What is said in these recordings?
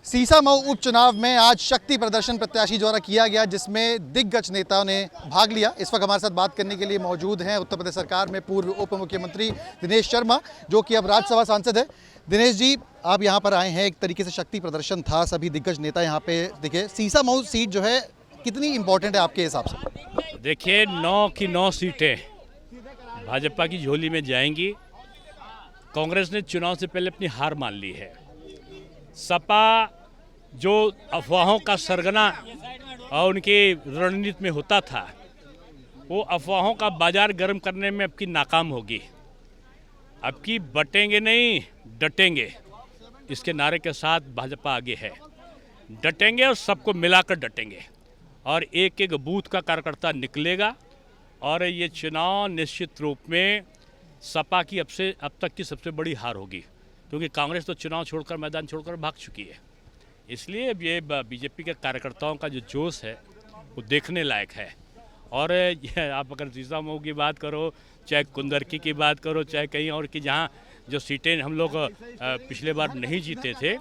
सीसामऊ उपचुनाव में आज शक्ति प्रदर्शन प्रत्याशी द्वारा किया गया, जिसमें दिग्गज नेताओं ने भाग लिया। इस वक्त हमारे साथ बात करने के लिए मौजूद हैं उत्तर प्रदेश सरकार में पूर्व उप मुख्यमंत्री दिनेश शर्मा, जो कि अब राज्यसभा सांसद है। दिनेश जी, आप यहाँ पर आए हैं, एक तरीके से शक्ति प्रदर्शन था, सभी दिग्गज नेता यहाँ पे दिखे। सीसामऊ सीट जो है कितनी इंपॉर्टेंट है आपके हिसाब से? देखिए, 9 की 9 सीटें भाजपा की झोली में जाएंगी। कांग्रेस ने चुनाव से पहले अपनी हार मान ली है। सपा जो अफवाहों का सरगना और उनकी रणनीति में होता था, वो अफवाहों का बाजार गर्म करने में अब की नाकाम होगी। अब की बटेंगे नहीं, डटेंगे, इसके नारे के साथ भाजपा आगे है। डटेंगे और सबको मिलाकर डटेंगे और एक एक बूथ का कार्यकर्ता निकलेगा और ये चुनाव निश्चित रूप में सपा की अब तक की सबसे बड़ी हार होगी, क्योंकि कांग्रेस तो चुनाव छोड़कर, मैदान छोड़कर भाग चुकी है। इसलिए अब ये बीजेपी के कार्यकर्ताओं का जो जोश है वो देखने लायक है। और आप अगर सीसामऊ की बात करो, चाहे कुंदरकी की बात करो, चाहे कहीं और की, जहाँ जो सीटें हम लोग पिछले बार नहीं जीते थे,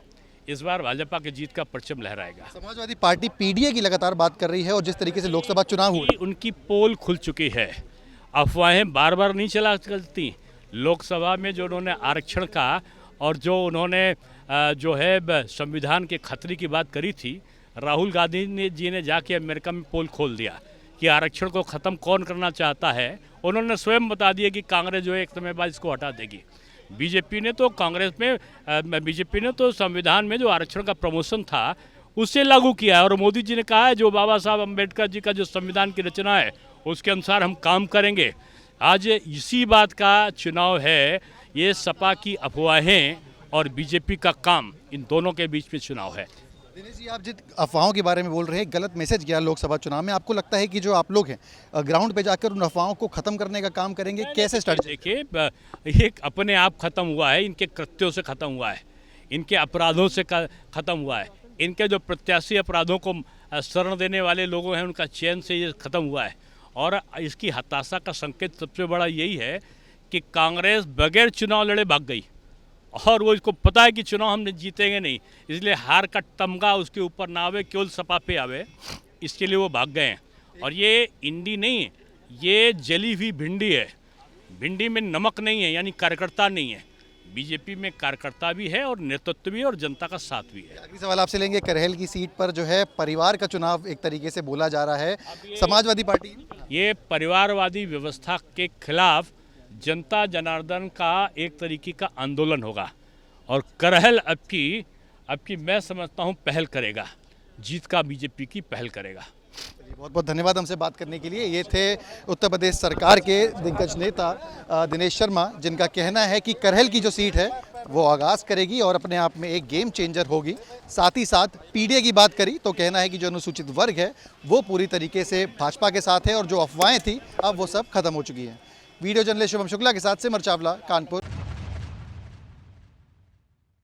इस बार भाजपा की जीत का परचम लहराएगा। समाजवादी पार्टी पीडीए की लगातार बात कर रही है और जिस तरीके से लोकसभा चुनाव हुए, उनकी पोल खुल चुकी है। अफवाहें बार बार नहीं चलती। लोकसभा में जो उन्होंने आरक्षण का और जो उन्होंने जो है संविधान के खतरे की बात करी थी, राहुल गांधी जी ने जाके अमेरिका में पोल खोल दिया कि आरक्षण को ख़त्म कौन करना चाहता है। उन्होंने स्वयं बता दिया कि कांग्रेस जो है एक समय बाद इसको हटा देगी। बीजेपी ने तो संविधान में जो आरक्षण का प्रमोशन था उसे लागू किया है। और मोदी जी ने कहा है जो बाबा साहब अम्बेडकर जी का जो संविधान की रचना है उसके अनुसार हम काम करेंगे। आज इसी बात का चुनाव है। ये सपा की अफवाहें और बीजेपी का काम, इन दोनों के बीच में चुनाव है। दिनेश जी, आप जिस अफवाहों के बारे में बोल रहे हैं, गलत मैसेज गया लोकसभा चुनाव में, आपको लगता है कि जो आप लोग हैं ग्राउंड पे जाकर उन अफवाहों को खत्म करने का काम करेंगे? कैसे स्टार्ट? देखिए, ये अपने आप खत्म हुआ है, इनके कृत्यों से खत्म हुआ है, इनके अपराधों से खत्म हुआ है, इनके जो प्रत्याशी अपराधों को शरण देने वाले लोगों हैं उनका चयन से ये खत्म हुआ है। और इसकी हताशा का संकेत सबसे बड़ा यही है कि कांग्रेस बगैर चुनाव लड़े भाग गई और वो इसको पता है कि चुनाव हम जीतेंगे नहीं, इसलिए हार का तमगा उसके ऊपर ना आवे, केवल सपा पे आवे, इसके लिए वो भाग गए हैं। और ये इंडी नहीं, ये जली हुई भिंडी है। भिंडी में नमक नहीं है, यानी कार्यकर्ता नहीं है। बीजेपी में कार्यकर्ता भी है और नेतृत्व भी है और जनता का साथ भी है। अगली सवाल आपसे लेंगे, करहल की सीट पर जो है परिवार का चुनाव एक तरीके से बोला जा रहा है। समाजवादी पार्टी, ये परिवारवादी व्यवस्था के खिलाफ जनता जनार्दन का एक तरीके का आंदोलन होगा और करहल अब की मैं समझता हूं पहल करेगा, जीत का बीजेपी की पहल करेगा। बहुत बहुत धन्यवाद हमसे बात करने के लिए। ये थे उत्तर प्रदेश सरकार के दिग्गज नेता दिनेश शर्मा, जिनका कहना है कि करहल की जो सीट है वो आगाज़ करेगी और अपने आप में एक गेम चेंजर होगी। साथ ही साथ पीडीए की बात करी तो कहना है कि जो अनुसूचित वर्ग है वो पूरी तरीके से भाजपा के साथ है और जो अफवाहें थी अब वो सब खत्म हो चुकी हैं। वीडियो जर्नलिस्ट शुभम शुक्ला के साथ सिमर चावला, कानपुर।